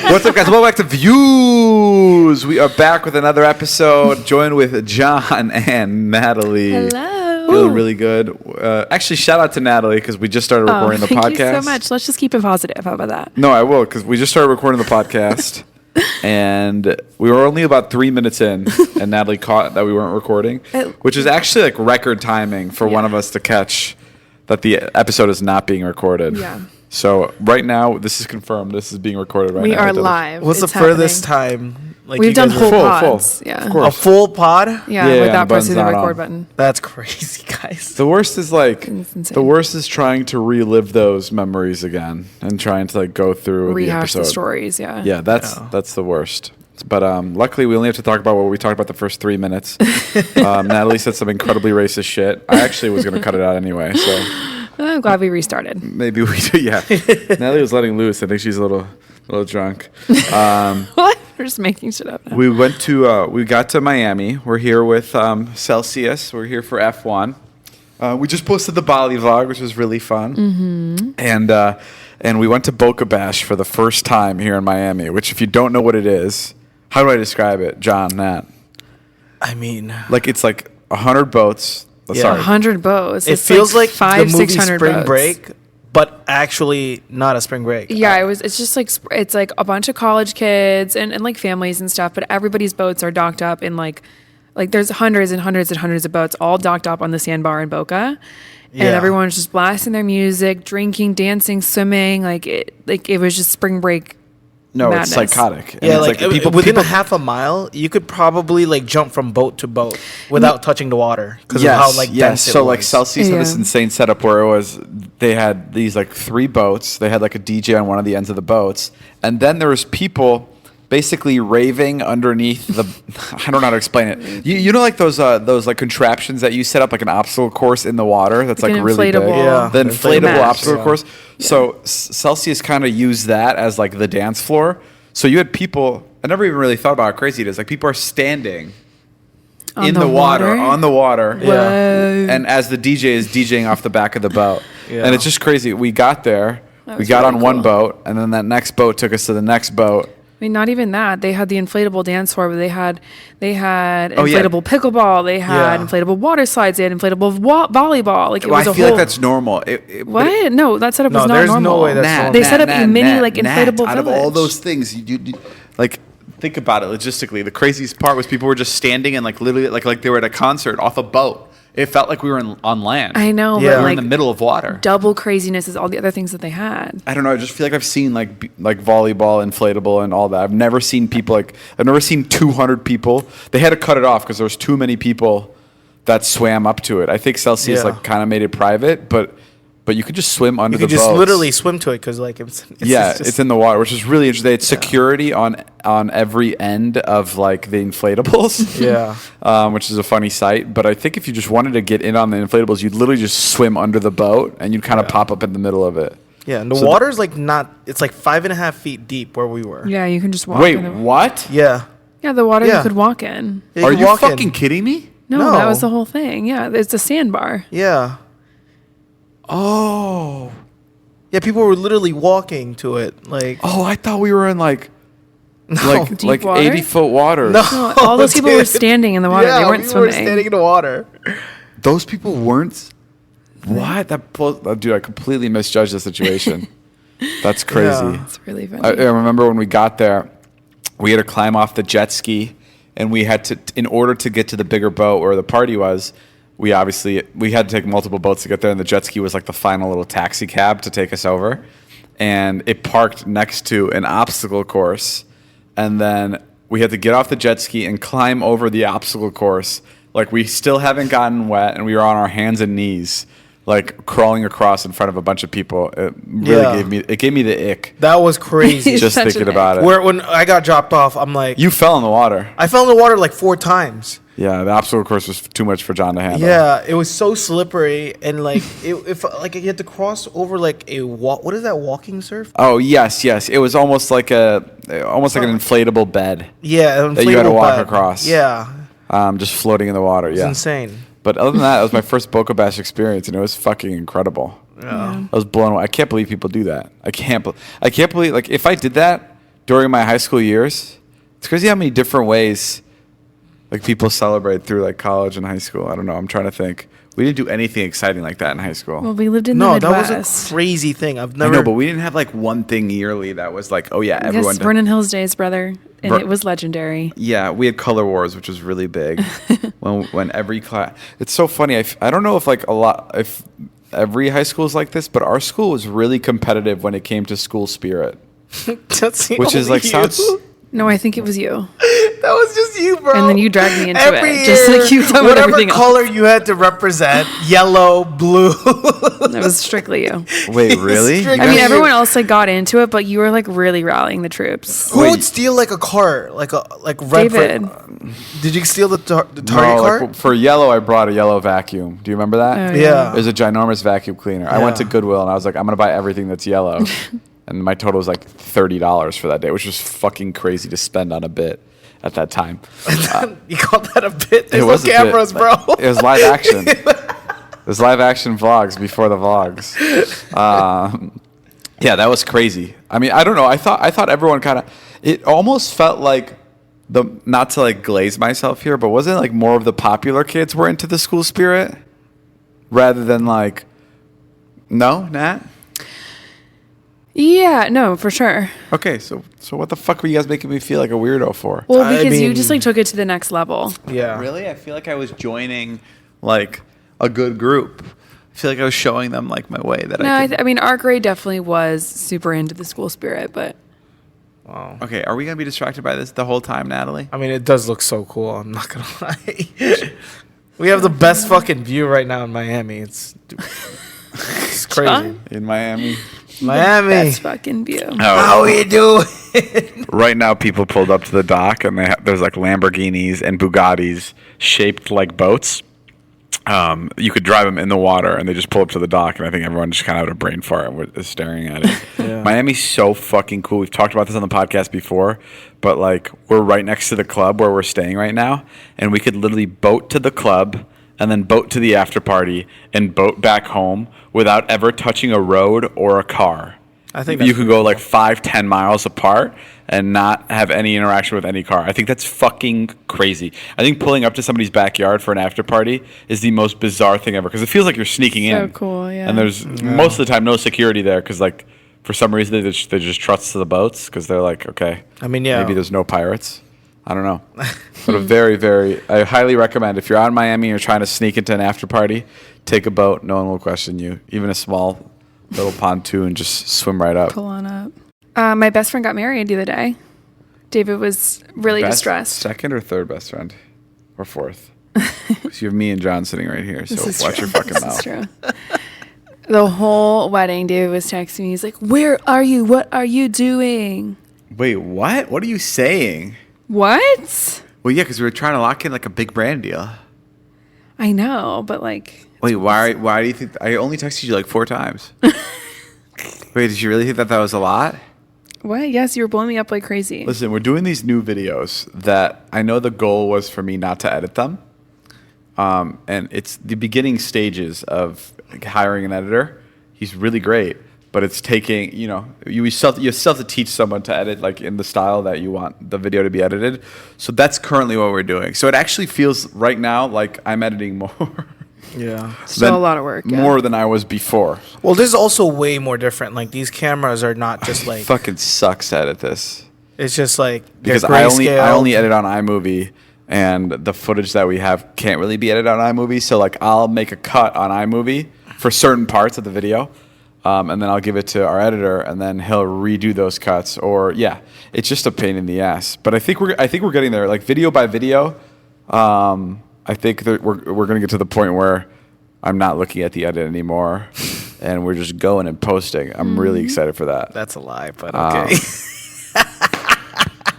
What's up, guys? Welcome back to Views. We are back with another episode, joined with John and Natalie. Hello. Feeling really good. Actually, shout out to Natalie because we just started recording the podcast. Thank you so much. Let's just keep it positive. How about that? No, I will, because we just started recording the podcast. And we were only about 3 minutes in, and Natalie caught that we weren't recording, which is actually like record timing for one of us to catch that the episode is not being recorded. Yeah. So right now, this is confirmed. This is being recorded right now. We are live. What's It's the furthest happening. time? Like We've done full full. pods. Yeah. Of course. A full pod? Yeah, Yeah, without the button's pressing the not record on. button. That's crazy, guys. The worst is like It's insane. the worst is trying to relive those memories again and trying to like go through Rehash the the episode. stories. Yeah. Yeah, that's the worst. But luckily, we only have to talk about what we talked about the first 3 minutes. Natalie said some incredibly racist shit. I actually was going to cut it out anyway, so I'm glad we restarted. maybe we do. Yeah, Natalie was letting loose. I think she's a little drunk. What? We're just making shit up now. We got to Miami. We're here with Celsius. We're here for F1. We just posted the Bali vlog, which was really fun. Mm-hmm. And we went to Boca Bash for the first time here in Miami, which if you don't know what it is, how do I describe it, John, Nat? I mean, Like it's like 100 boats. Yeah. Sorry. 100 bows. it It's feels like five, the movie 600 Spring boats. Break, but actually not a spring break. Yeah, it's just like it's like a bunch of college kids and like families and stuff, but everybody's boats are docked up in like there's hundreds and hundreds and hundreds of boats all docked up on the sandbar in Boca. And Yeah. everyone's just blasting their music, drinking, dancing, swimming, like it was just spring break. No, madness. it's psychotic. And Yeah, it's like within a half a mile, you could probably like jump from boat to boat without touching the water because of how like dense it So was. like Celsius had this Yeah. insane setup where they had these like 3 boats. They had like a DJ on one of the ends of the boats, and then there was people basically raving underneath the. I don't know how to explain it. You know like those like contraptions that you set up like an obstacle course in the water that's Like like an really big. inflatable- Yeah. The inflatable Match. obstacle Yeah. course. So Celsius kind of used that as like the dance floor. So you had people. I never even really thought about how crazy it is. Like people are standing On in the the water, water? on the water. Whoa. And as the DJ is DJing off the back of the boat. Yeah. And it's just crazy. We got there. That We was got really on one cool. boat, and then that next boat took us to the next boat. I mean, not even that. They had the inflatable dance floor, but they had Oh, yeah. inflatable pickleball. They had Yeah. inflatable water slides. They had inflatable volleyball. Like it Well, was I a feel whole. like that's normal. But What? No, that setup No, was not there's normal. no way that's Nat, normal. They Nat, set up Nat, a mini Nat, like Nat, inflatable out of all village. those things, you like think about it logistically. The craziest part was people were just standing and like literally like they were at a concert off a boat. It felt like we were on land. I know, Yeah. but We were like in the middle of water. double craziness is all the other things that they had. I don't know. I just feel like I've seen like volleyball, inflatable, and all that. I've never seen people I've never seen 200 people. They had to cut it off because there was too many people that swam up to it. I think Celsius Yeah. like kind of made it private, but you could just swim under you could the just boats. literally swim to it because like it's It's in the water, which is really interesting. They had security on every end of like the inflatables. Yeah. Which is a funny sight. But I think if you just wanted to get in on the inflatables, you'd literally just swim under the boat and you'd kind of pop up in the middle of it. Yeah, and the So water's like not. It's like 5.5 feet deep where we were. Yeah, you can just walk. Wait, in the, what? Yeah. Yeah, the water Yeah. you could walk in. Yeah, Are could you walk in. fucking kidding me? No, that No. was the whole thing. Yeah, it's a sandbar. Yeah. Oh. Yeah, people were literally walking to it. Like, Oh, I thought we were in like Deep like water? 80-foot water. No. No, all those people were dude. standing in the water. Yeah, They weren't people were swimming. standing in the water. Those people weren't. What? Dude, I completely misjudged the situation. That's crazy. Yeah. It's really funny. I remember when we got there, we had to climb off the jet ski, and we had to, in order to get to the bigger boat where the party was, we had to take multiple boats to get there, and the jet ski was like the final little taxi cab to take us over, and it parked next to an obstacle course, and then we had to get off the jet ski and climb over the obstacle course. Like we still haven't gotten wet, and we were on our hands and knees, like crawling across in front of a bunch of people. It really Yeah. gave me the ick. That was crazy. He's Just such thinking an about it. Where when I got dropped off, I'm like, You fell in the water. I fell in the water like 4 times. Yeah, the obstacle course was too much for John to handle. Yeah, it was so slippery and like it felt like you had to cross over like a walk. What is that, walking surf? Oh yes. It was almost like an inflatable bed, Yeah, an That you had to inflatable walk bed. across. Yeah, just floating in the water. it's Yeah. insane. But other than that, it was my first Boca Bash experience, and it was fucking incredible. Yeah. I was blown away. I can't believe people do that. I can't believe like if I did that, during my high school years, it's crazy how many different ways like people celebrate through like college and high school. I don't know. I'm trying to think. We didn't do anything exciting like that in high school. Well, we lived in the No, that Midwest. was a crazy thing. I've I never. know, but we didn't have like one thing yearly that was like, oh yeah, everyone. Yes, Vernon Hills Days, brother, and it was legendary. Yeah, we had Color Wars, which was really big. when every class, it's so funny. I don't know if like if every high school is like this, but our school was really competitive when it came to school spirit, That's which is like sounds. No, I think it was you. That was just you, bro. And then you dragged me into Every it, just like you've done with whatever everything color you had to represent, yellow, blue. That was strictly you. Wait, really? Strict- I mean, you. everyone else like got into it, but you were like really rallying the troops. Who Wait. would steal like a car, like red? David. Did you steal the Target No, car? like, for yellow, I brought a yellow vacuum. Do you remember that? Oh, Yeah. It was a ginormous vacuum cleaner. I went to Yeah. Goodwill and I was like, I'm gonna buy everything that's yellow, and my total was like $30 for that day, which was fucking crazy to spend on a bit at that time. You called that a bit? There's It no was a bit. cameras, bro. It was live action. It was live action vlogs before the vlogs. Yeah, that was crazy. I mean, I don't know. I thought everyone kind of. It almost felt like not to like glaze myself here, but wasn't it like more of the popular kids were into the school spirit rather than like. No, Nat. Yeah, no, for sure. Okay, so what the fuck were you guys making me feel like a weirdo for? Well, I because you mean- just like took it to the next level. Yeah. Really? I feel like I was joining like a good group. I feel like I was showing them like my way that No, I could. I mean our grade definitely was super into the school spirit, but Wow. Okay, are we going to be distracted by this the whole time, Natalie? I mean, it does look so cool. I'm not gonna lie. We have the best fucking view right now in Miami. It's crazy. John? In Miami. Miami. best fucking view. How we doing? Right now, people pulled up to the dock, and there's like Lamborghinis and Bugattis shaped like boats. You could drive them in the water, and they just pull up to the dock, and I think everyone just kind of had a brain fart and is staring at it. Yeah. Miami's so fucking cool. We've talked about this on the podcast before, but like we're right next to the club where we're staying right now, and we could literally boat to the club and then boat to the after party and boat back home without ever touching a road or a car. I think you that's could go like 5-10 miles apart and not have any interaction with any car. I think that's fucking crazy. I think pulling up to somebody's backyard for an after party is the most bizarre thing ever because it feels like you're sneaking So in. cool, yeah. And there's most of the time no security there because like for some reason they just trust the boats because they're like, okay, I mean, yeah. maybe there's no pirates. I don't know. But I highly recommend if you're out in Miami and you're trying to sneak into an after party, take a boat. No one will question you. Even a small little pontoon, just swim right up. Pull on up. My best friend got married the other day. David was really distressed. Second or third best friend? Or fourth? Because you have me and John sitting right here, so This is watch true. your fucking This mouth. is true. The whole wedding, David was texting me. He's like, "Where are you? What are you doing?" Wait, what? What are you saying? What? Well, yeah, because we were trying to lock in like a big brand deal. I know, but like, Wait, why do you think... I only texted you like 4 times. Wait, did you really think that was a lot? what? Yes, you were blowing me up like crazy. Listen, we're doing these new videos that I know the goal was for me not to edit them. And it's the beginning stages of hiring an editor. He's really great, but it's taking, you still have to teach someone to edit like in the style that you want the video to be edited. So that's currently what we're doing. So it actually feels right now like I'm editing more. Yeah. Still a lot of work. Yeah. More than I was before. Well, this is also way more different. Like these cameras are not just like Fucking sucks to edit this. it's just like Because they're I grayscale. only edit on iMovie, and the footage that we have can't really be edited on iMovie. So like I'll make a cut on iMovie for certain parts of the video, and then I'll give it to our editor, and then he'll redo those cuts. Or yeah, it's just a pain in the ass. But I think we're getting there. Like video by video, I think that we're gonna get to the point where I'm not looking at the edit anymore, and we're just going and posting. I'm really excited for that. That's a lie, but okay.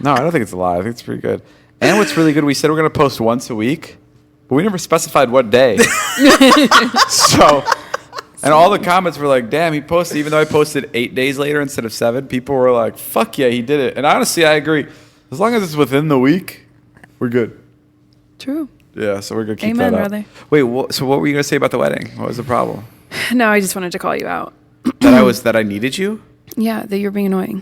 No, I don't think it's a lie. I think it's pretty good. And what's really good, we said we're going to post once a week, but we never specified what day. So, and all the comments were like, damn, he posted, even though I posted 8 days later instead of 7, people were like, fuck yeah, he did it. And honestly, I agree. As long as it's within the week, we're good. True. Yeah, so we're going to keep Amen, that up. brother. Wait, so what were you going to say about the wedding? What was the problem? No, I just wanted to call you out. That I needed you? Yeah, that you're being annoying.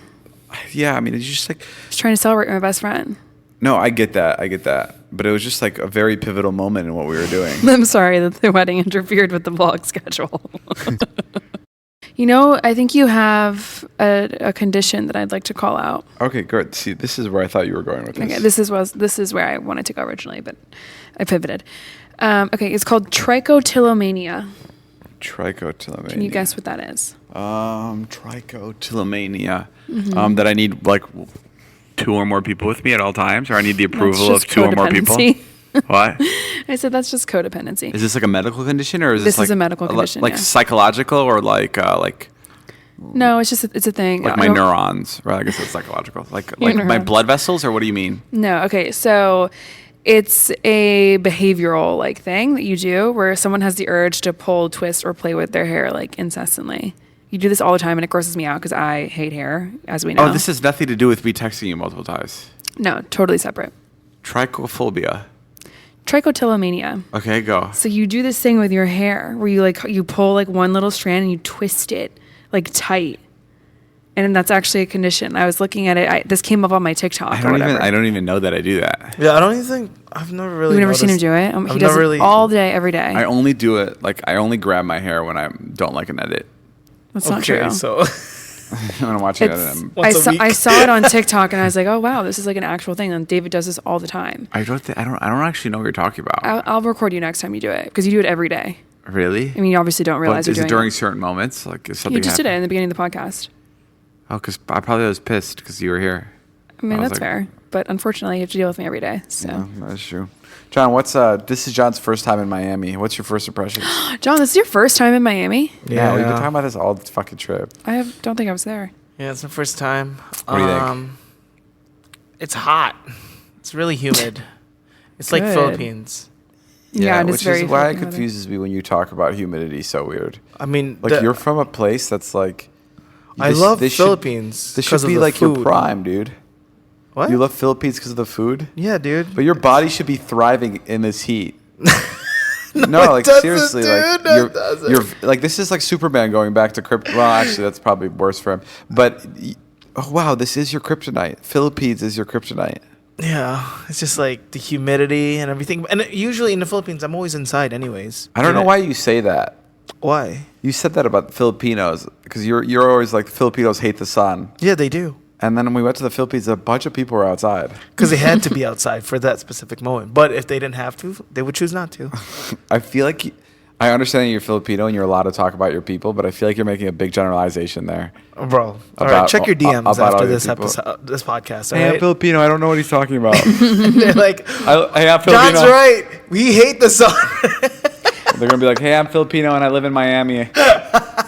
Yeah, I mean, it's just like, Just trying to celebrate my best friend. no, I get that. But it was just like a very pivotal moment in what we were doing. I'm sorry that the wedding interfered with the vlog schedule. I think you have a condition that I'd like to call out. Okay, good. See, this is where I thought you were going with this. Okay, this is where I wanted to go originally, but I pivoted. Okay, it's called trichotillomania. Trichotillomania. Can you guess what that is? Trichotillomania. That I need like 2 or more people with me at all times, or I need the approval of That's just 2 or more people. codependency. What? I said that's just codependency. Is this like a medical condition, or is This like is a medical condition, like yeah. psychological, or like No, it's a thing. like I my don't- neurons? Right, I guess it's psychological. Like Your my neurons. blood vessels, or what do you mean? No, okay, so it's a behavioral like thing that you do where someone has the urge to pull, twist, or play with their hair like incessantly. You do this all the time, and it grosses me out because I hate hair, as we know. Oh, this has nothing to do with me texting you multiple times. No, totally separate. Trichophobia. Trichotillomania. Okay, go. So you do this thing with your hair where you pull like one little strand and you twist it like tight. And that's actually a condition. I was looking at it. This came up on my TikTok. I don't even know that I do that. Yeah, I don't even think I've never really. You've never seen him noticed- do it? I've He does never it really- all day, every day. I only do it like I only grab my hair when I don't like an edit. That's not true. So When I'm watching It's, edit, Once a week. I saw it on TikTok and I was like, oh wow, this is like an actual thing. And David does this all the time. I don't actually know what you're talking about. I'll record you next time you do it because you do it every day. Really? I mean, you obviously don't realize But is you're it doing during it. certain moments? Like is something You just did it happening? in the beginning of the podcast. Oh, because I probably was pissed because you were here. I mean, I was that's like- fair. But unfortunately, you have to deal with me every day. So, Yeah, that's true. John, this is John's first time in Miami. What's your first impressions? John, this is your first time in Miami? Yeah, we've been talking about this all the fucking trip. Don't think I was there. yeah, it's my first time. What do you think? It's hot. It's really humid. It's like Good. Philippines. Yeah, it is which very is why it Philippine weather. confuses me when you talk about humidity so weird. I mean, Like you're from a place that's like. I love this Philippines. This 'cause should of be the like your food. prime, dude. What? You love Philippines because of the food, Yeah, dude. but your body should be thriving in this heat. No, it like doesn't, seriously, dude. like No, you're, it doesn't. you're like this is like Superman going back to kryptonite. Well, actually, that's probably worse for him. But oh wow, this is your kryptonite. Philippines is your kryptonite. Yeah, it's just like the humidity and everything. And usually in the Philippines, I'm always inside, anyways. I don't know why you say that. Why? You said that about Filipinos because you're always like Filipinos hate the sun. Yeah, they do. And then when we went to the Philippines, a bunch of people were outside. Because they had to be outside for that specific moment. But if they didn't have to, they would choose not to. I feel like I understand that you're Filipino and you're allowed to talk about your people, but I feel like you're making a big generalization there. Bro, all right, About- check your DMs about all after your this people. episode, this podcast. Hey, All I'm right? Filipino. I don't know what he's talking about. They're like, Hey, I'm Filipino. John's right. We hate the sun. They're gonna be like, hey, I'm Filipino and I live in Miami.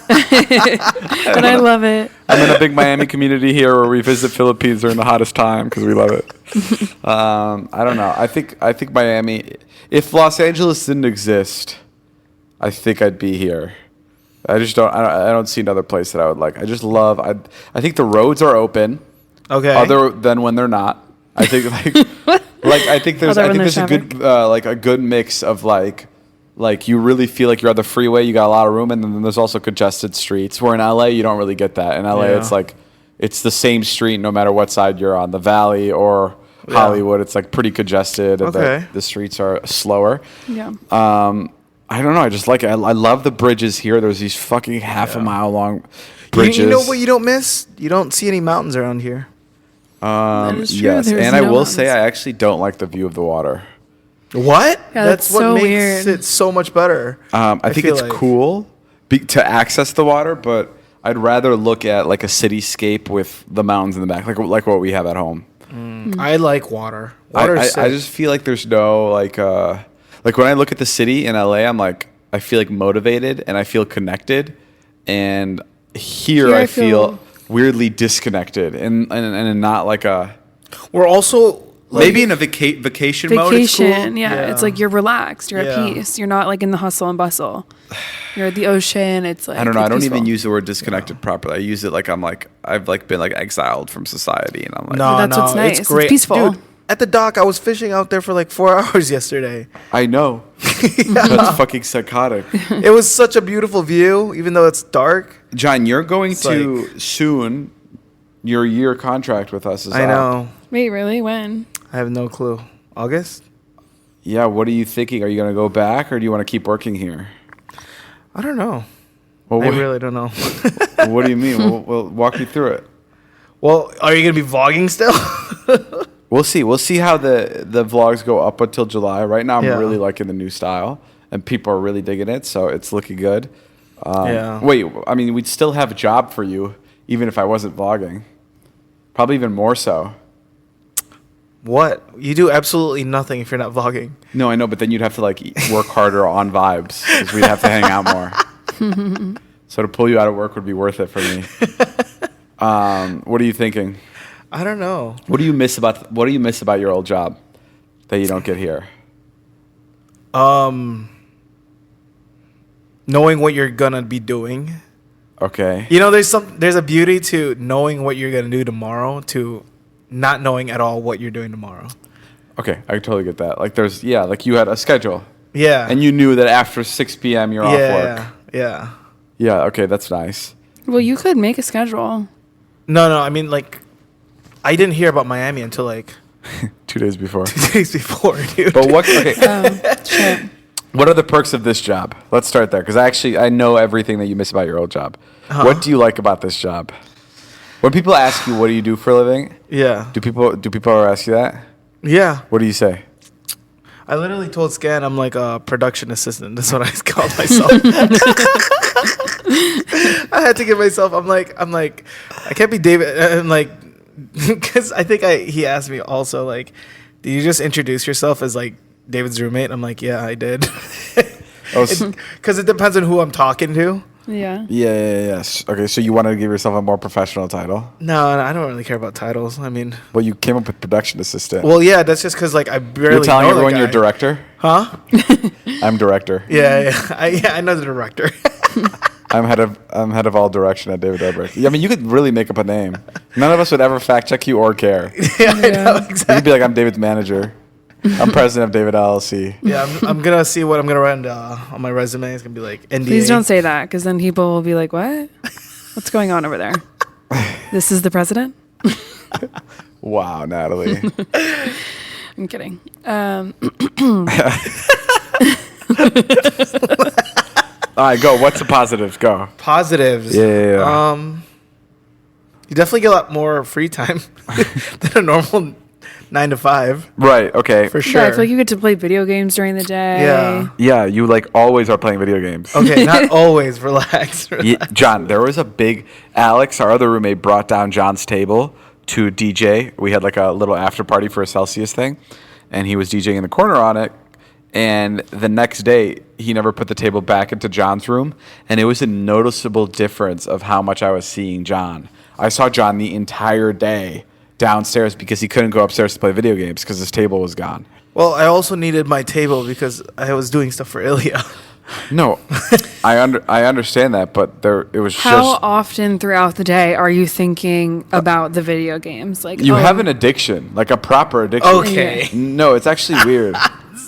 And I love it. I'm in a big Miami community here where we visit Philippines during the hottest time because we love it. I don't know. I think Miami. If Los Angeles didn't exist, I think I'd be here. I just don't. I don't see another place that I would like. I just love. I think the roads are open. Okay. Other than when they're not. I think I think there's Other when there's a there's good a good mix of like you really feel like you're on the freeway, you got a lot of room, and then there's also congested streets. Where in LA you don't really get that. In LA Yeah. it's like it's the same street no matter what side you're on, the Valley or Yeah. Hollywood. It's like pretty congested. And Okay. the streets are slower. Yeah. I don't know. I just like it. I love the bridges here. There's these fucking half a mile long bridges. You know what you don't miss? You don't see any mountains around here. is true. Yes, There's and I no will say mountains. I actually don't like the view of the water. What? Yeah, that's what so makes weird. it so much better. I think feel it's like- cool to access the water, but I'd rather look at like a cityscape with the mountains in the back, like what we have at home. I like water. Water is I sick. just feel like there's no like when I look at the city in LA, I'm like I feel like motivated and I feel connected, and here I feel weirdly disconnected and not like a We're also like, maybe in a vacation mode. It's cool. Vacation, yeah. It's like you're relaxed. You're Yeah. at peace. You're not like in the hustle and bustle. You're at the ocean. It's like I don't know. it's I don't peaceful. even use the word disconnected properly. I use it like I've like been like exiled from society, and I'm like, No, That's no, what's nice. It's great. It's peaceful. Dude, at the dock, I was fishing out there for like 4 hours yesterday. I know. That's fucking psychotic. It was such a beautiful view, even though it's dark. John, you're going It's to soon your year contract with us is I up. know. Wait, really? When? I have no clue. August? Yeah, what are you thinking? Are you going to go back or do you want to keep working here? I don't know. Well, I really don't know. what do you mean? Well, walk me through it. Well, are you going to be vlogging still? We'll see. We'll see how the vlogs go up until July. Right now, I'm really liking the new style, and people are really digging it, so it's looking good. Wait, I mean, we'd still have a job for you, even if I wasn't vlogging. Probably even more so. What? You do absolutely nothing if you're not vlogging. No, I know, but then you'd have to like work harder on vibes because we'd have to hang out more. So to pull you out of work would be worth it for me. What are you thinking? I don't know. What do you miss about your old job that you don't get here? Knowing what you're gonna be doing. Okay. You know, there's a beauty to knowing what you're gonna do tomorrow to not knowing at all what you're doing tomorrow. Okay, I totally get that. Like like you had a schedule. Yeah. And you knew that after 6 p.m. you're off work. Yeah. Yeah, okay, that's nice. Well, you could make a schedule. No, I mean, like, I didn't hear about Miami until, like... 2 days before. 2 days before, dude. But what... Okay. Shit. What are the perks of this job? Let's start there, because I know everything that you miss about your old job. Uh-huh. What do you like about this job? When people ask you, what do you do for a living? Yeah. Do people ever ask you that? Yeah. What do you say? I literally told Scan I'm like a production assistant. That's what I called myself. I had to give myself. I'm like, I can't be David. I'm like, because I think he asked me also like, did you just introduce yourself as like David's roommate? I'm like, yeah, I did. Because it depends on who I'm talking to. Yeah. Yes. Okay, so you want to give yourself a more professional title? No, I don't really care about titles. I mean, Well, you came up with production assistant. well, yeah, that's just because like I barely. You're telling know everyone the you're guy. director? Huh? I'm director. Yeah. I know the director. I'm head of all direction at David Dobrik. Yeah, I mean, you could really make up a name. None of us would ever fact check you or care. Yeah, I know exactly. You'd be like, I'm David's manager. I'm president of David LLC. Yeah, I'm gonna see what I'm gonna write on my resume. It's gonna be like NDA. Please don't say that, because then people will be like, "What? What's going on over there? This is the president." Wow, Natalie. I'm kidding. All right, go. What's the positives? Go. Positives. Yeah. You definitely get a lot more free time than a normal 9 to 5. Right. Okay. For sure. Yeah, I feel like you get to play video games during the day. Yeah. Yeah, you like always are playing video games. Okay, not always. Relax. Yeah, John, there was a big Alex, our other roommate, brought down John's table to DJ. We had like a little after party for a Celsius thing, and he was DJing in the corner on it. And the next day, he never put the table back into John's room, and it was a noticeable difference of how much I was seeing John. I saw John the entire day downstairs because he couldn't go upstairs to play video games because his table was gone. Well, I also needed my table because I was doing stuff for Ilya. No, I understand that, but it was How just often throughout the day are you thinking about the video games? Like you have an addiction, like a proper addiction. Okay. No, it's actually weird.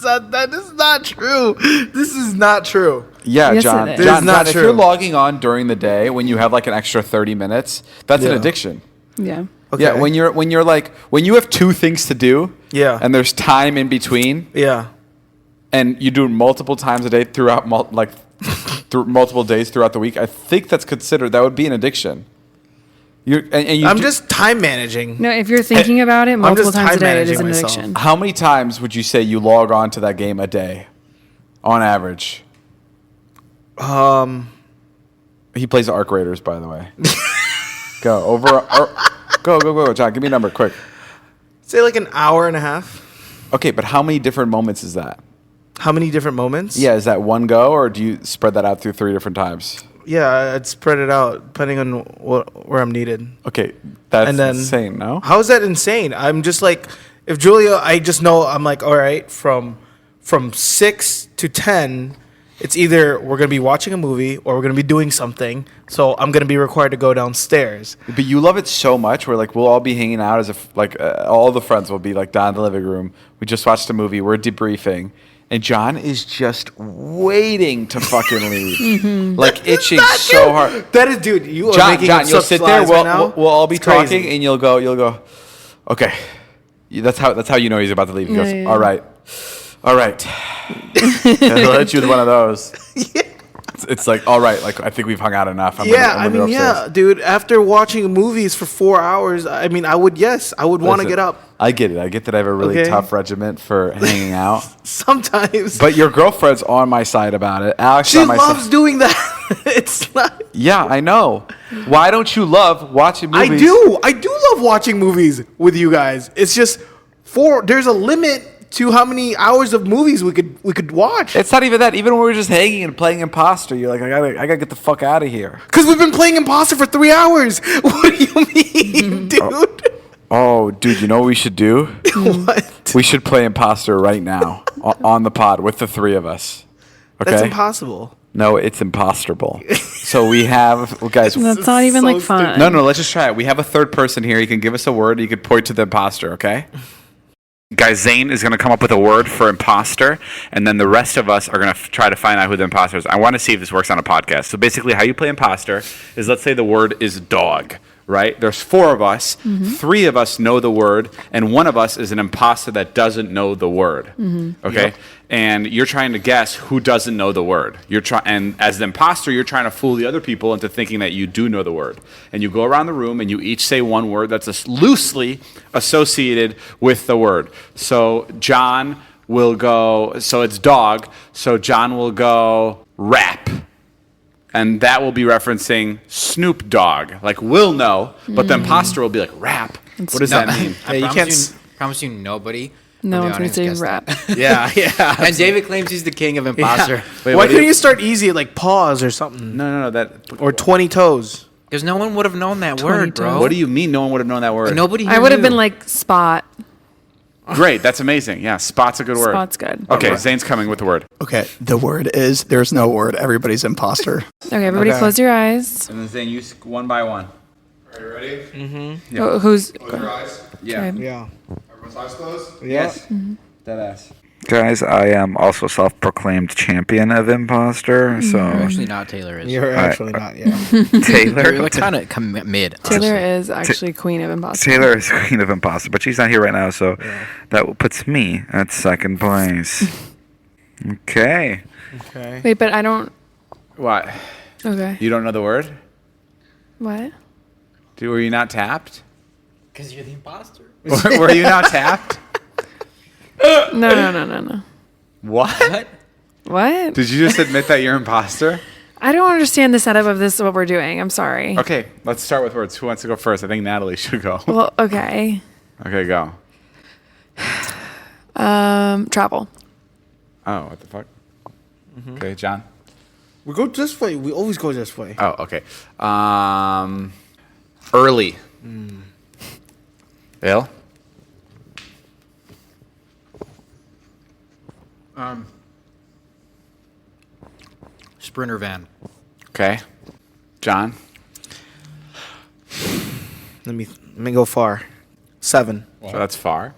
That is not true. This is not true. Yeah, Yes, John. it is. John, not if true. you're logging on during the day when you have like an extra 30 minutes, that's an Yeah. addiction. Yeah. Okay. Yeah, when you have two things to do, Yeah. and there's time in between, Yeah. and you do it multiple times a day throughout through multiple days throughout the week, I think that would be an addiction. I'm just time managing. No, if you're thinking about it I'm multiple just times a time day, it is managing an myself. addiction. How many times would you say you log on to that game a day, on average? He plays Arc Raiders, by the way. Go, John. Give me a number, quick. Say like an hour and a half. Okay, but how many different moments is that? How many different moments? Yeah, is that one go, or do you spread that out through 3 different times? Yeah, I'd spread it out depending on where I'm needed. Okay, that's And then- insane, no? How is that insane? I'm just like, if Julia, I just know I'm like, all right, from 6 to 10, it's either we're gonna be watching a movie or we're gonna be doing something. So I'm gonna be required to go downstairs. But you love it so much where, like, we'll all be hanging out as if, like, all the friends will be, like, down in the living room. We just watched a movie. We're debriefing. and John is just waiting to fucking leave, like itching so hard. That is, dude. You are John, making John, up you'll such sit there. lies right now. We'll all be It's crazy. talking, and you'll go. Okay, that's how you know he's about to leave. He goes, Yeah. all right. And he'll hit you with one of those. Yeah. It's like, all right, like I think we've hung out enough. I'm Yeah, gonna go upstairs. dude. After watching movies for 4 hours, I mean, I would want to Listen, get up I get it. I get that I have a really Okay. tough regiment for hanging out. sometimes. But your girlfriend's on my side about it. Alex is she on my loves side. doing that. It's not. Yeah, I know. Why don't you love watching movies? I do love watching movies with you guys. It's just there's a limit to how many hours of movies we could watch. It's not even that. Even when we're just hanging and playing Imposter, you're like, I gotta get the fuck out of here. Because we've been playing Imposter for 3 hours. What do you mean, dude? Oh, dude, you know what we should do? What? We should play Imposter right now on the pod with the three of us. Okay? That's impossible. No, it's imposterable. So we have, well, guys. That's not even so like fun. No, let's just try it. We have a third person here. He can give us a word. You could point to the imposter, okay? Guys, Zane is going to come up with a word for imposter, and then the rest of us are going to try to find out who the imposter is. I want to see if this works on a podcast. So basically, how you play imposter is, let's say the word is dog, right? There's 4 of us. 3 of us know the word, and 1 of us is an imposter that doesn't know the word. Okay? Yep. And you're trying to guess who doesn't know the word. And as the imposter, you're trying to fool the other people into thinking that you do know the word. And you go around the room and you each say one word that's loosely associated with the word. So John will go, so it's dog. So John will go rap. And that will be referencing Snoop Dogg. Like, we'll know, but the imposter will be like, rap. What does that mean? Yeah, you can't. Promise you nobody. No from the one's gonna audience say guessed rap. Yeah. And David claims he's the king of imposter. Yeah. Wait, Why what do couldn't you start easy at like pause or something? No, that. Or 20 toes. Because no one would have known that word, bro. What do you mean no one would have known that word? Nobody. I here would have knew. been like spot. Great, that's amazing. Yeah, spot's a good word. Spot's good. Okay, Zane's coming with the word. Okay, the word is there's no word. Everybody's imposter. Okay, everybody Okay. close your eyes. And then Zane, you one by one. Are you ready? Mm-hmm. Who's Close your eyes. Yeah. Okay. Yeah. Everyone's eyes closed. Yes. Dead ass. Guys, I am also self-proclaimed champion of imposter, so Actually, not. Taylor is. You're actually not. Yeah. Taylor. You're like kind of mid. Taylor honestly. is actually queen of imposter. Taylor is queen of imposter, but she's not here right now, so that puts me at second place. Okay. Okay. Wait, but I don't. What? Okay. You don't know the word? What? Dude, were you not tapped? Because you're the imposter. Were you not tapped? No. What? What? Did you just admit that you're imposter? I don't understand the setup of this. What we're doing. I'm sorry. Okay, let's start with words. Who wants to go first? I think Natalie should go. Well, okay. Okay, go. Travel. Oh, what the fuck? Okay, John. We go this way. We always go this way. Oh, okay. Early. Bill? Sprinter van. Okay. John? Let me go far. 7. So that's far.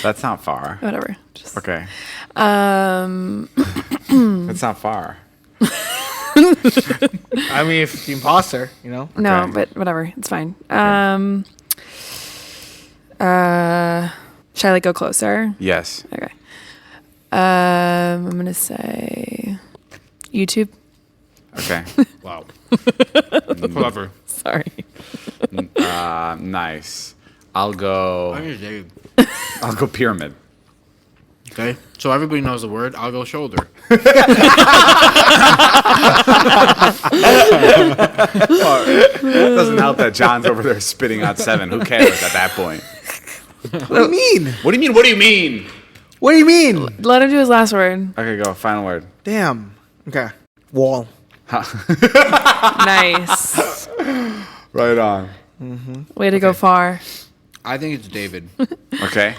That's not far. Whatever. Just, Okay. Mm. That's not far. I mean, if the imposter, you know. no, Okay. but whatever. It's fine. Should I like go closer? Yes. Okay. I'm gonna say YouTube. Okay. Wow. Clever. Sorry. Nice. I'll go pyramid. Okay. So everybody knows the word. I'll go shoulder. It doesn't help that John's over there spitting out 7. Who cares at that point? What do you mean? What do you mean? What do you mean? What do you mean? Let him do his last word. Okay, go. Final word. Damn. Okay. Wall. Nice. Right on. Way to go far. I think it's David. Okay.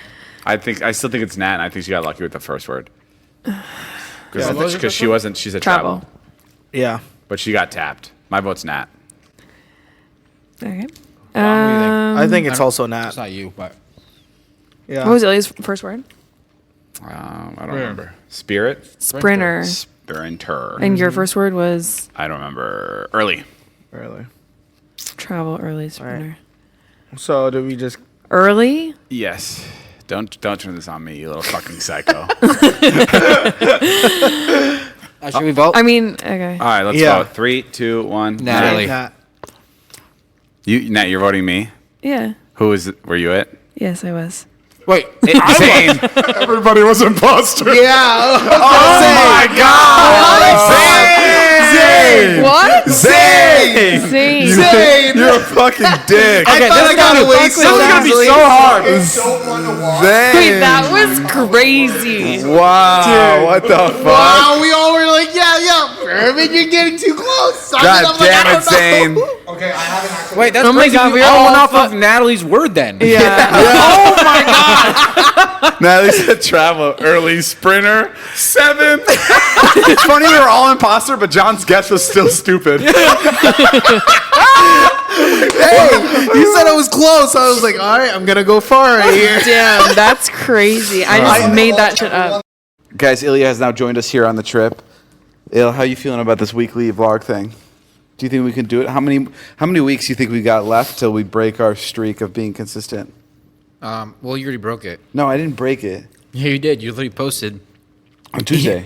I still think it's Nat, and I think she got lucky with the first word. Yeah, what was it Because she wasn't, she said travel. Yeah. But she got tapped. My vote's Nat. Okay. I think it's also It's not. not you, but Yeah. What was Ilya's first word? I don't remember. Spirit? Sprinter. Sprinter. And your first word was I don't remember. Early. Early. travel early sprinter. So do we just? Early? Yes. Don't turn this on me, you little fucking psycho. Should we vote? I mean, okay. All right, let's Yeah. vote. 3, 2, 1. Natalie. Nat. Nat, you're voting me? Yeah. Who is it? Were you it? Yes, I was. Wait. Zane. Everybody was imposter. Yeah. Oh my God. Zane. What? Zane. Zane. Zane. You're a fucking dick. I thought I got away This is gonna be so hard. Don't want to walk. Zane. Wait, that was crazy. Wow. Dude. What the fuck? Wow, we all were like, yeah, Irvin, you're getting too close. God damn it, Zane. Okay, I haven't actually. Wait, that's Oh my crazy. God, We we all all went off of Natalie's word then. Yeah. Oh my God. Natalie said travel early sprinter 7. It's funny we were all imposter, but John's guess was still stupid. Hey, you said I was close. I was like, all right, I'm gonna go far right here. Damn, that's crazy. I just made that shit up. Guys, Ilya has now joined us here on the trip. Il, how you feeling about this weekly vlog thing? Do you think we can do it? How many weeks do you think we got left till we break our streak of being consistent? Well, you already broke it. No, I didn't break it. Yeah, you did. You literally posted. On Tuesday.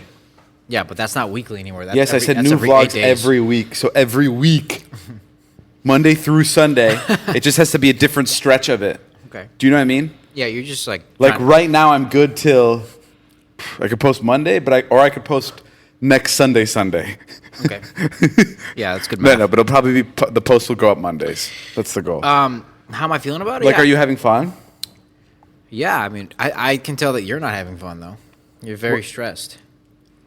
Yeah, but that's not weekly anymore. That's Yes, I said that's new every vlogs 8 days. every week. So every week, Monday through Sunday, it just has to be a different stretch of it. Okay. Do you know what I mean? Yeah, you're just like. Like right now, I'm good till I could post Monday, but I could post next Sunday. Okay. Yeah, that's good. No, Math. no, but it'll probably be the post will go up Mondays. That's the goal. How am I feeling about it? Like, Yeah. are you having fun? Yeah, I mean, I can tell that you're not having fun though. You're very stressed.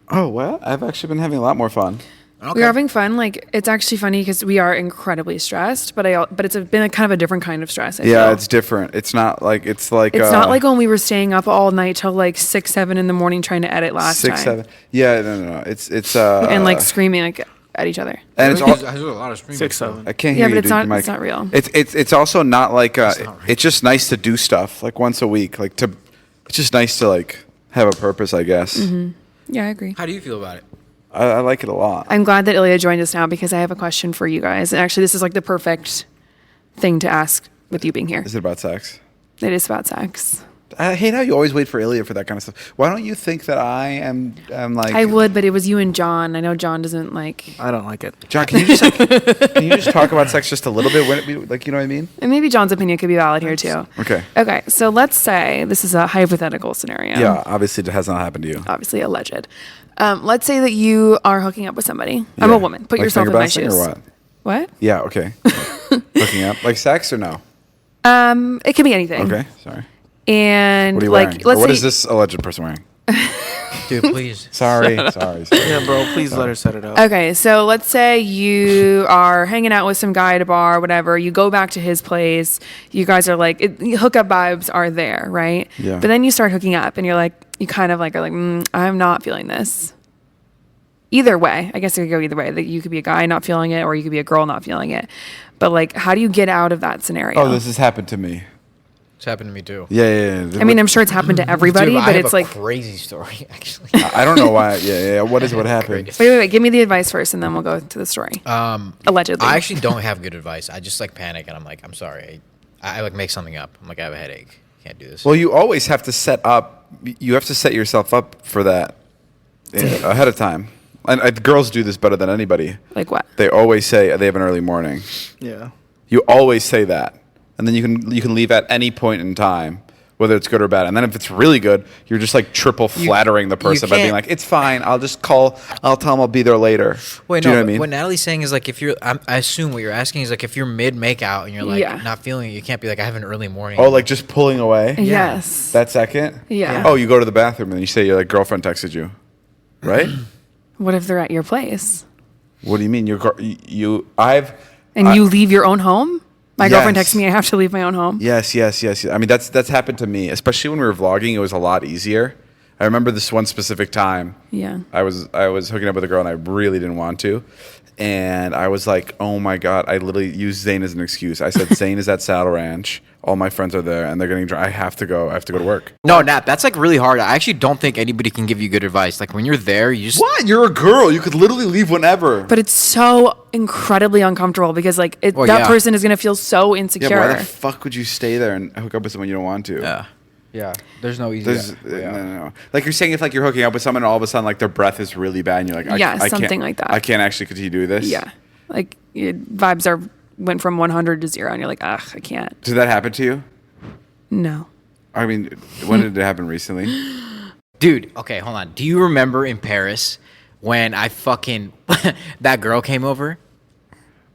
Oh well, I've actually been having a lot more fun. Okay. We're having fun. Like, it's actually funny because we are incredibly stressed, but it's been a kind of a different kind of stress. I Yeah, feel. it's different. It's not like It's not like when we were staying up all night till like 6, 7 in the morning trying to edit last 6, time. 7. Yeah, no. It's And like screaming like at each other. and it's I all. do a lot of streaming. 6, 7. I can't Yeah, hear but you. it's dude. not- Your mic- it's not real. It's also not like not real. it's just nice to do stuff like once a week. Like to, it's just nice to like have a purpose, I guess. Yeah, I agree. How do you feel about it? I like it a lot. I'm glad that Ilya joined us now because I have a question for you guys. And actually, this is like the perfect thing to ask with you being here. Is it about sex? It is about sex. I hate how you always wait for Ilya for that kind of stuff. Why don't you think that I am like? I would, but it was you and John. I know John doesn't like. I don't like it. John, can you just talk about sex just a little bit? When it, like, you know what I mean? And maybe John's opinion could be valid here too. Okay. Okay, so let's say this is a hypothetical scenario. Yeah, obviously it has not happened to you. Obviously alleged. Let's say that you are hooking up with somebody. I'm Yeah. a woman. Put Like yourself in finger my blasting shoes. or what? What? Yeah. Okay. Hooking up like sex or no? It can be anything. Okay. Sorry. And What are you like, wearing? let's Or what say is this alleged person wearing? Dude, please. Sorry. Yeah, bro, please let her set it up. Okay, so let's say you are hanging out with some guy at a bar, whatever. You go back to his place. You guys are like, hookup vibes are there, right? Yeah. But then you start hooking up, and you're like, you kind of like are like, I'm not feeling this. Either way, I guess it could go either way. That you could be a guy not feeling it, or you could be a girl not feeling it. But like, how do you get out of that scenario? Oh, this has happened to me. It's happened to me too. Yeah. I mean, I'm sure it's happened to everybody, Dude, I but have it's a like, crazy story actually. I don't know why. Yeah. What happened? wait. Give me the advice first, and then we'll go to the story. Allegedly. I actually don't have good advice. I just like panic and I'm like, I'm sorry. I like make something up. I'm like, I have a headache. Can't do this. Well, you always have to set up. You have to set yourself up for that ahead of time. And girls do this better than anybody. Like what? They always say they have an early morning. Yeah. You always say that, and then you can leave at any point in time, whether it's good or bad. And then if it's really good, you're just like triple flattering the person by being can't- like, "It's fine. I'll just call. I'll tell them I'll be there later." Wait, Do you no. know what I mean? What Natalie's saying is like, if you're, I assume what you're asking is like, if you're mid make out and you're like Yeah. not feeling it, you can't be like, I have an early morning. Oh, like just pulling away. Yes. That second. Yeah. Oh, you go to the bathroom and you say your like girlfriend texted you, right? What if they're at your place? What do you mean? You You leave your own home? My girlfriend Yes. texts me I have to leave my own home. Yes. I mean, that's happened to me, especially when we were vlogging. It was a lot easier. I remember this one specific time. Yeah. I was hooking up with a girl and I really didn't want to. And I was like, oh my God, I literally used Zane as an excuse. I said, Zane is at Saddle Ranch. All my friends are there and they're getting drunk. I have to go to work. No, Nat, that's like really hard. I actually don't think anybody can give you good advice. Like when you're there, you just. What? You're a girl. You could literally leave whenever. But it's so incredibly uncomfortable because like that person is gonna feel so insecure. Yeah, why the fuck would you stay there and hook up with someone you don't want to? Yeah. Yeah, there's no easy. No. Like you're saying, if like you're hooking up with someone and all of a sudden like their breath is really bad, and you're like, I something can't, like that. I can't actually continue to do this. Yeah, like vibes went from 100 to 0, and you're like, ugh, I can't. Did that happen to you? No. I mean, when did it happen recently? Dude, okay, hold on. Do you remember in Paris when I fucking that girl came over?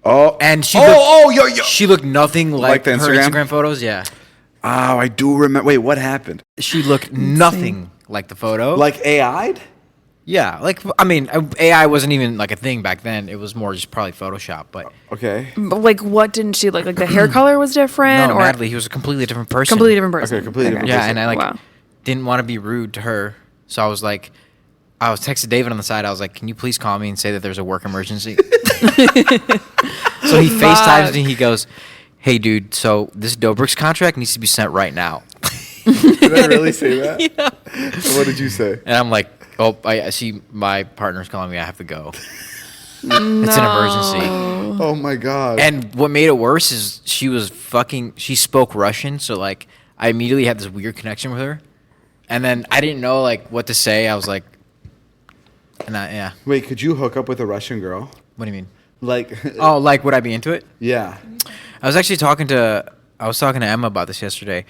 Oh, And she yo. she looked nothing like the her Instagram? Instagram photos. Yeah, Oh, I do remember. Wait, what happened? she looked nothing like the photo. Like AI'd? yeah, like I mean, AI wasn't even like a thing back then. It was more just probably Photoshop. But Okay. But like, what didn't she look like? The hair color was different, no, or Natalie, he was a completely different person. completely different person? Okay, completely different Yeah, and I like Wow. didn't want to be rude to her, so I was texting David on the side. I was like, "Can you please call me and say that there's a work emergency?" So he FaceTimes me. He goes, "Hey, dude. So this Dobrik's contract needs to be sent right now." Did I really say that? Yeah. What did you say? And I'm like, "Oh, I see my partner's calling me. I have to go. It's an emergency." Oh my God. And what made it worse is she spoke Russian, so like I immediately had this weird connection with her. And then I didn't know like what to say. I was like, yeah. Wait, could you hook up with a Russian girl? What do you mean? Like, Oh, like would I be into it? yeah. I was actually talking to Emma about this yesterday.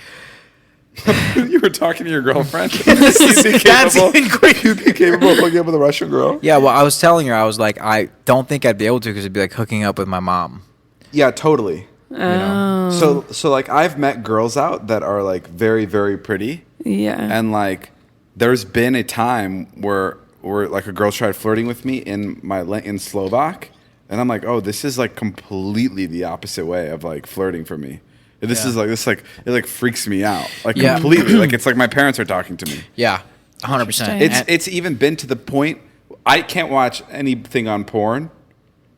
You were talking to your girlfriend. You'd be capable of hooking up with a Russian girl. Yeah, well, I was telling her, I was like, I don't think I'd be able to because it'd be like hooking up with my mom. Yeah, totally. You know? So like I've met girls out that are like very, very pretty. Yeah. And like there's been a time where like a girl tried flirting with me in Slovak, and I'm like, oh, this is like completely the opposite way of like flirting for me. This is like it like freaks me out like completely. Like it's like my parents are talking to me. Yeah, 100%. It's even been to the point I can't watch anything on porn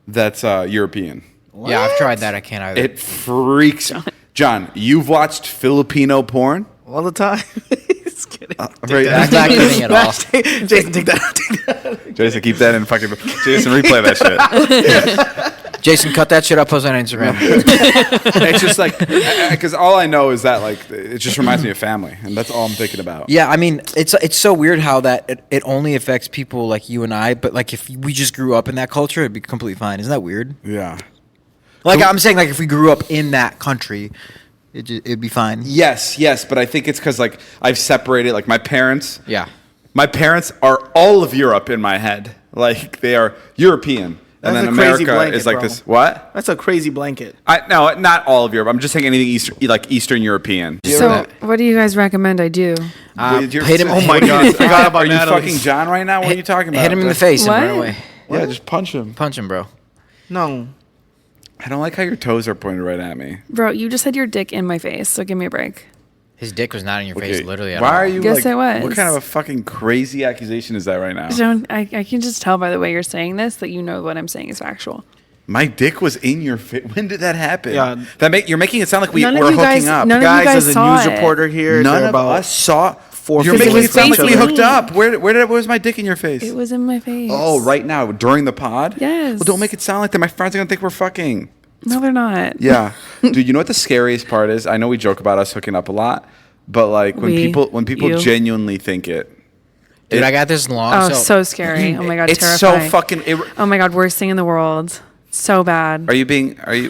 that's European. Yeah, I've tried that. I can't either. It freaks. John, you've watched Filipino porn? All the time. Just kidding. Right. I'm not kidding at all. Jason, take that. Jason, keep that in fucking. Jason, replay that shit. Jason, cut that shit up, post it on Instagram. It's just like, because all I know is that like it just reminds me of family, and that's all I'm thinking about. Yeah, I mean, it's so weird how that it only affects people like you and I, but like if we just grew up in that culture, it'd be completely fine. Isn't that weird? Yeah. Like I'm saying, like if we grew up in that country, it'd be fine. Yes, but I think it's because like I've separated like my parents. Yeah. My parents are all of Europe in my head. Like they are European. And That's then a crazy America blanket, is like bro. this. What? That's a crazy blanket. No, not all of Europe. I'm just saying anything Eastern European. So, what do you guys recommend I do? Hit him. Oh my God! I forgot about Are you Natalie. fucking John right now? What are you talking about? Hit him in the face What? and run away. Yeah, just punch him. Punch him, bro. No. I don't like how your toes are pointed right at me. Bro, you just had your dick in my face, so give me a break. His dick was not in your face, literally. At Why all. are you? Guess like, it was. What kind of a fucking crazy accusation is that right now? I can just tell by the way you're saying this that you know what I'm saying is factual. My dick was in your face. When did that happen? Yeah. You're making it sound like we None of were you hooking guys- up. none of you Guys, guys as a saw news it. reporter here, None they're of about us saw. four You're feet making away it from sound each like we other. hooked up. Where was my dick in your face? It was in my face. Oh, right now during the pod. Yes. Well, don't make it sound like that. My friends are gonna think we're fucking. No, they're not. Yeah, dude. You know what the scariest part is? I know we joke about us hooking up a lot, but like when people you. genuinely think it. Dude, I got this long. Oh, so scary. Oh my God, It's terrifying. so fucking. Oh my God, worst thing in the world. So bad. Are you?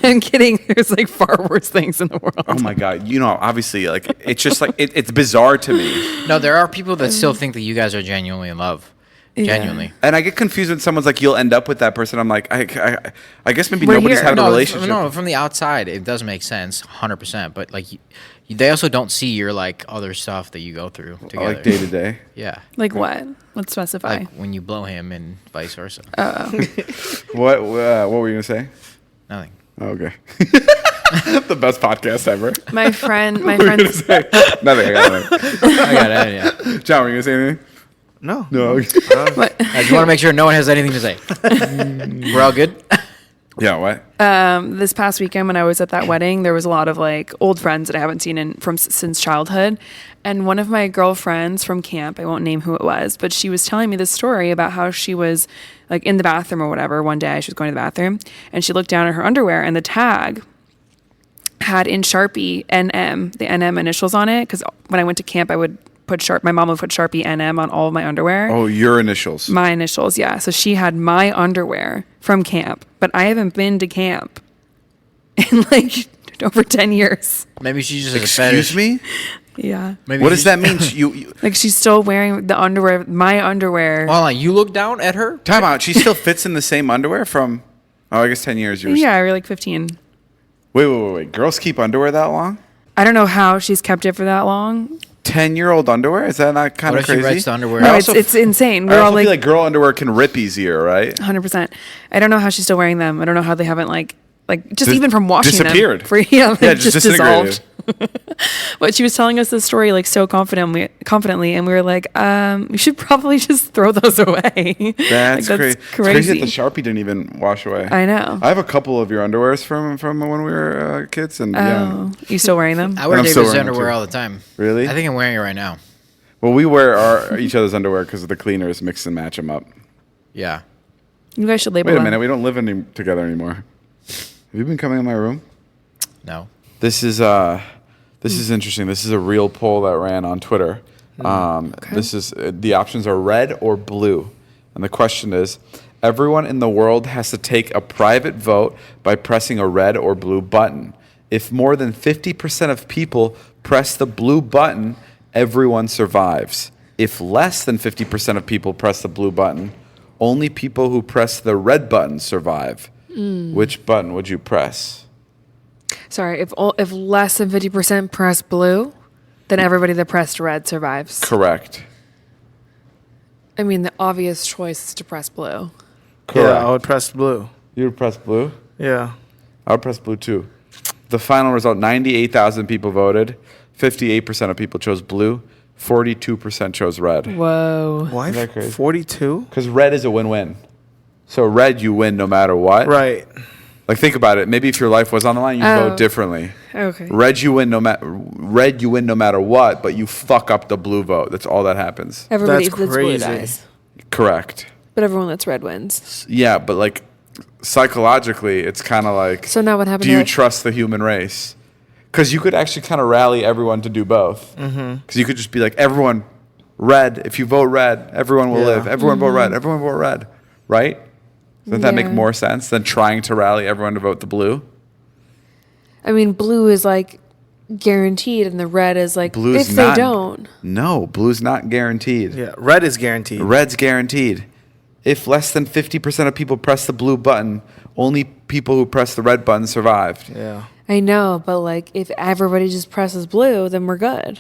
I'm kidding. There's like far worse things in the world. Oh my God! You know, obviously, like it's just like it's bizarre to me. No, there are people that still think that you guys are genuinely in love. Genuinely. And I get confused when someone's like, "You'll end up with that person." I'm like, I guess maybe We're nobody's here. having a No, relationship. no, from the outside, it does make sense, 100%. But like, they also don't see your like other stuff that you go through together. Like day to day. Yeah. Like what? Let's specify. Like when you blow him and vice versa. What were you gonna say? Nothing. Oh, okay. The best podcast ever. my friend. Nothing. I got nothing. I got it. Yeah. John, were you gonna say anything? No. No. I just want to make sure no one has anything to say. We're all good? Yeah, what? This past weekend when I was at that wedding, there was a lot of like old friends that I haven't seen since childhood. And one of my girlfriends from camp, I won't name who it was, but she was telling me this story about how she was like in the bathroom or whatever. One day she was going to the bathroom and she looked down at her underwear and the tag had in Sharpie NM, the NM initials on it. Because when I went to camp, I would my mom would put Sharpie NM on all of my underwear. Oh, your initials. My initials, yeah. So she had my underwear from camp, but I haven't been to camp in like over 10 years. Maybe she's just Excuse me? Yeah. Maybe What does that mean? You Like she's still wearing the underwear, my underwear. Hold on, you look down at her? time out. She still fits in the same underwear from, I guess 10 years. Yeah, we're like 15. Wait. Girls keep underwear that long? I don't know how she's kept it for that long. 10-year-old underwear? Is that not kind What of if she crazy? writes the underwear? No, also it's insane. I We're all also like, feel like girl underwear can rip easier, right? 100%. I don't know how she's still wearing them. I don't know how they haven't like just even from washing disappeared. them. Yeah, just dissolved. disintegrated. But she was telling us this story like so confidently, and we were like, we should probably just throw those away. That's, Like, crazy. It's crazy that the Sharpie didn't even wash away. I know. I have a couple of your underwears from when we were kids, and yeah. You still wearing them? I wear I'm still David's wearing them, underwear too. all the time. Really? I think I'm wearing it right now. Well, we wear each other's underwear because the cleaners mix and match them up. Yeah. You guys should label Wait a them. minute, we don't live together anymore. Have you been coming in my room? No. This is interesting. This is a real poll that ran on Twitter. This is the options are red or blue, and the question is: everyone in the world has to take a private vote by pressing a red or blue button. If more than 50% of people press the blue button, everyone survives. If less than 50% of people press the blue button, only people who press the red button survive. Which button would you press? Sorry, if less than 50% press blue, then everybody that pressed red survives. Correct. I mean, the obvious choice is to press blue. Correct. Yeah, I would press blue. You would press blue? Yeah. I would press blue too. The final result, 98,000 people voted. 58% of people chose blue. 42% chose red. Whoa. Why? Isn't that crazy? 42? Because red is a win-win. So red, you win no matter what. Right. Like, think about it. Maybe if your life was on the line, you'd vote differently. Okay. Red, you win no matter what, but you fuck up the blue vote. That's all that happens. Everybody That's that's blue crazy. dies. Correct. But everyone that's red wins. Yeah, but like psychologically, it's kind of like, So now what happened do to you it? trust the human race? Because you could actually kind of rally everyone to do both. Because you could just be like, everyone, red. If you vote red, everyone will Yeah. live. Everyone vote red. Everyone vote red. Right? Doesn't that make Yeah. more sense than trying to rally everyone to vote the blue? I mean, blue is like guaranteed, and the red is like Blue's if not. they don't. No, blue's not guaranteed. Yeah. Red is guaranteed. Red's guaranteed. If less than 50% of people press the blue button, only people who press the red button survived. Yeah. I know, but like if everybody just presses blue, then we're good.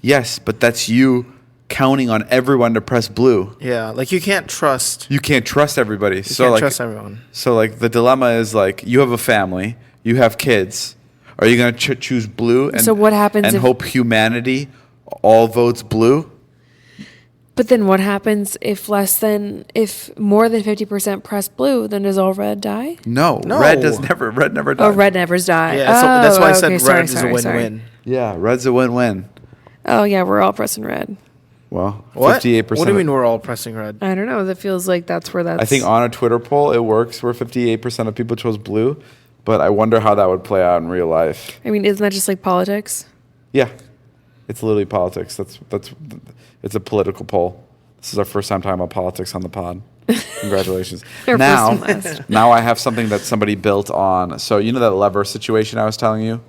Yes, but that's you counting on everyone to press blue. Yeah. Like you can't trust. You can't trust everybody. You so can't like, trust everyone. So like the dilemma is like you have a family, you have kids. Are you going to choose blue and So what happens and if- hope humanity all votes blue? But then what happens if more than 50% press blue, then does all red die? No, No. red never dies. Oh, red never die. Yeah. So that's why I said okay, red sorry, is sorry, a sorry. win-win. Yeah, red's a win-win. Oh yeah, we're all pressing red. Well, What? 58%. What do you mean we're all pressing red? I don't know. That feels like that's where that's. I think on a Twitter poll it works where 58% of people chose blue, but I wonder how that would play out in real life. I mean, isn't that just like politics? Yeah, it's literally politics. It's a political poll. This is our first time talking about politics on the pod. Congratulations. Our now, first and last. now I have something that somebody built on. So you know that lever situation I was telling you?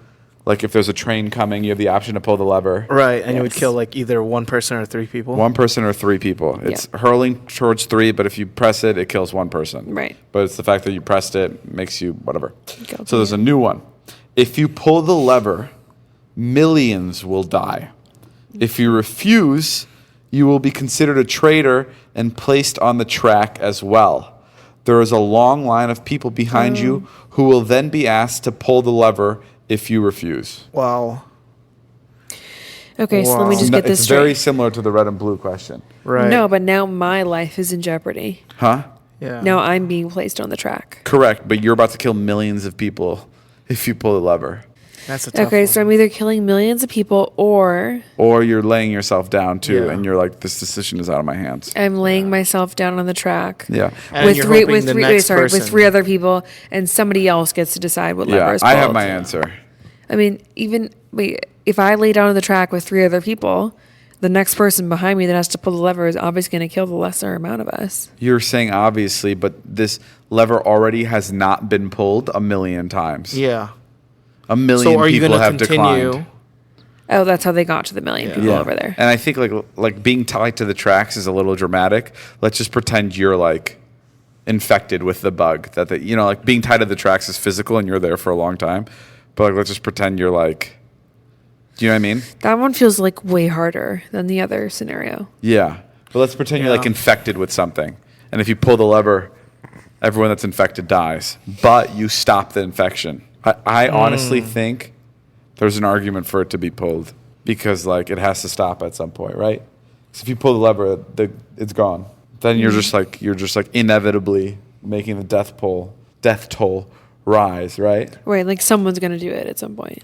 Like if there's a train coming, you have the option to pull the lever. Right. And you would Yes. kill like either one person or three people. One person or three people. It's hurling towards three, but if you press it, it kills one person. Right. But it's the fact that you pressed it makes you whatever. Guilty. So there's a new one. If you pull the lever, millions will die. If you refuse, you will be considered a traitor and placed on the track as well. There is a long line of people behind you who will then be asked to pull the lever if you refuse. Wow. Okay, so let me Wow. just get this It's straight. very similar to the red and blue question. Right. No, but now my life is in jeopardy. Huh? Yeah. Now I'm being placed on the track. Correct, but you're about to kill millions of people if you pull the lever. That's a tough Okay, one. so I'm either killing millions of people or Or you're laying yourself down too, Yeah. and you're like, this decision is out of my hands. I'm laying myself down on the track. Yeah. And With you're three, hoping with the three, next with person- three other people, and somebody else gets to decide what lever Yeah, is I have pulled. my answer. I mean, if I lay down on the track with three other people, the next person behind me that has to pull the lever is obviously going to kill the lesser amount of us. You're saying obviously, but this lever already has not been pulled a million times. Yeah. A million So are you people going to have continue? declined. Oh, that's how they got to the million people over there. And I think like being tied to the tracks is a little dramatic. Let's just pretend you're like infected with the bug that like being tied to the tracks is physical and you're there for a long time. But like let's just pretend you're like, do you know what I mean? That one feels like way harder than the other scenario. Yeah. But let's pretend you're like Yeah. infected with something. And if you pull the lever, everyone that's infected dies. But you stop the infection. I honestly think there's an argument for it to be pulled because like it has to stop at some point, right? So if you pull the lever, it's gone. Then you're just like inevitably making the death toll rise, right? Right, like someone's going to do it at some point.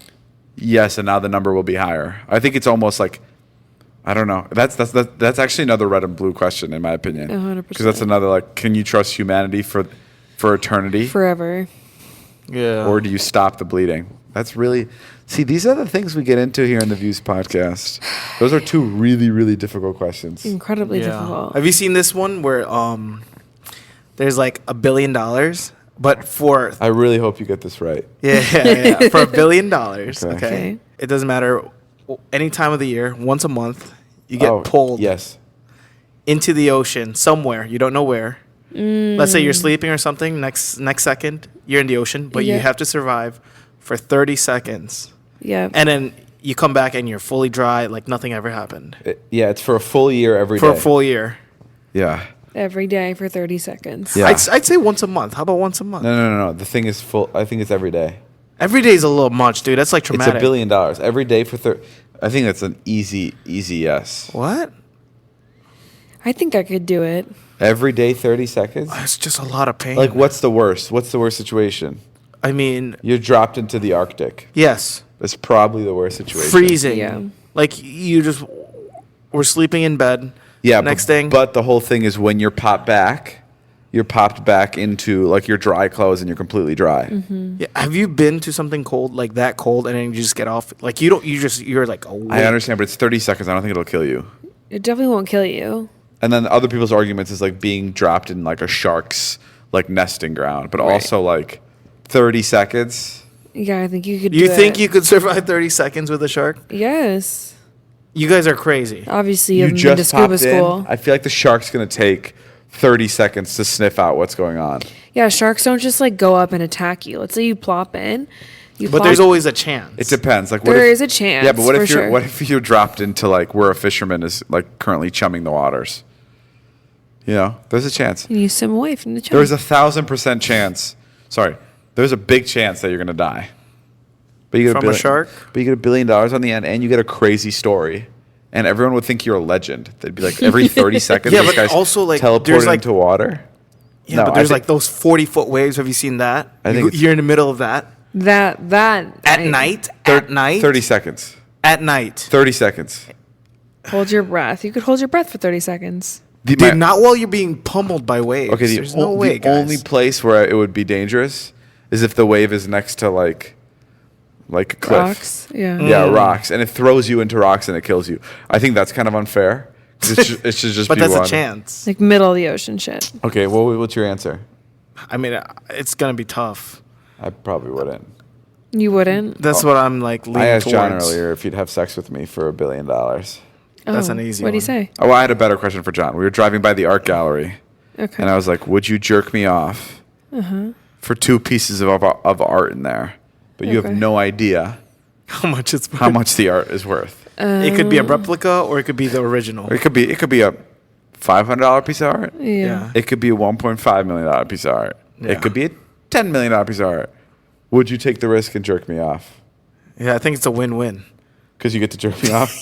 Yes, and now the number will be higher. I think it's almost like I don't know. That's actually another red and blue question in my opinion. 100%. Because that's another like, can you trust humanity for eternity, Forever. Yeah. or do you stop the bleeding? That's really these are the things we get into here in the Views podcast. Those are two really really difficult questions. Incredibly difficult. Have you seen this one where there's like $1 billion, but for I really hope you get this right. yeah for $1 billion, okay. Okay. It doesn't matter any time of the year, once a month, you get pulled Yes. into the ocean somewhere. You don't know where. Let's say you're sleeping or something. Next second, you're in the ocean, but you Yeah. have to survive for 30 seconds, Yeah. and then you come back and you're fully dry, like nothing ever happened Yeah, it's for a full year every day. for a full year. Yeah. Every day for 30 seconds. Yeah. I'd say once a month. How about once a month? No. The thing is full. I think it's every day. Every day is a little much, dude. That's like traumatic. It's $1 billion every day for 30. I think that's an easy yes. What? I think I could do it. Every day, 30 seconds. It's just a lot of pain. Like, what's the worst? What's the worst situation? I mean, You're dropped into the Arctic. yes, That's probably the worst situation. freezing. Yeah. Like you just were sleeping in bed. Yeah. Next thing. But the whole thing is when you're popped back into like your dry clothes and you're completely dry. Yeah, have you been to something cold, like that cold, and then you just get off? Like you're like awake. I understand, but it's 30 seconds. I don't think it'll kill you. It definitely won't kill you. And then other people's arguments is like being dropped in like a shark's like nesting ground, but also like 30 seconds. Yeah, I think you could do You think it. you could survive 30 seconds with a shark? Yes. You guys are crazy. Obviously, you You haven't been to just scuba popped school. in. I feel like the shark's gonna take 30 seconds to sniff out what's going on. Yeah, sharks don't just like go up and attack you. Let's say you plop in. But there's always a chance. It depends. Like, what There if, is a chance, Yeah, but what for if you're sure. what if you're dropped into like where a fisherman is like currently chumming the waters? You know, there's a chance. And you swim away from the chunk. There's 1,000% chance. Sorry, there's a big chance that you're gonna die. But you get From a shark? But you get $1 billion on the end, and you get a crazy story, and everyone would think you're a legend. They'd be like, every 30 seconds, Yeah, this but guy's also, like, teleported there's, like- into water. Yeah, No, but I there's think- like those 40-foot waves. Have you seen that? I think it's- You're in the middle of that that at night. At night. 30 seconds. At night. 30 seconds. Hold your breath. You could hold your breath for 30 seconds. Dude, not while you're being pummeled by waves. Okay, There's no way, the guys. only place where it would be dangerous is if the wave is next to like a cliff. Rocks. Yeah. Yeah, rocks, and it throws you into rocks and it kills you. I think that's kind of unfair. It should just but be that's one. a chance. Like middle of the ocean shit. Okay, what's your answer? I mean, it's gonna be tough. I probably wouldn't. You wouldn't? That's what I'm like leaning I asked towards. John earlier if he'd have sex with me for $1 billion. That's Oh, an easy What'd he one. say? Oh, I had a better question for John. We were driving by the art gallery, Okay. and I was like, "Would you jerk me off for 2 pieces of art in there?" But you Okay. have no idea How much it's worth. how much the art is worth. It could be a replica or it could be the original. Or it could be a $500 piece of art. Yeah. It could be a $1.5 million piece of art. Yeah. It could be a $10 million piece of art. Would you take the risk and jerk me off? Yeah, I think it's a win-win. Because you get to jerk me off.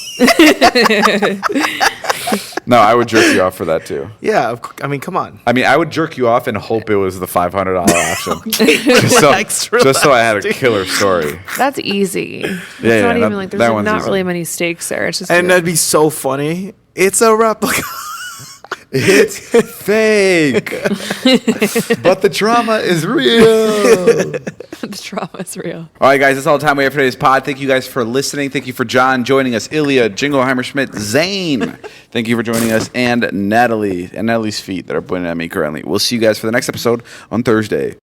No, I would jerk you off for that too. Yeah, I mean, come on. I mean, I would jerk you off and hope it was the $500 option. Relax, just so I had a dude. killer story. That's easy. It's yeah, not even that- like there's that like one's not easy. really many stakes there. It's just And weird. that'd be so funny. It's a replica. It's fake, but the drama is real. the trauma is real. All right, guys, that's all the time we have for today's pod. Thank you guys for listening. Thank you for John joining us, Ilya, Jingleheimer Schmidt, Zane. Thank you for joining us, and Natalie, and Natalie's feet that are pointing at me currently. We'll see you guys for the next episode on Thursday.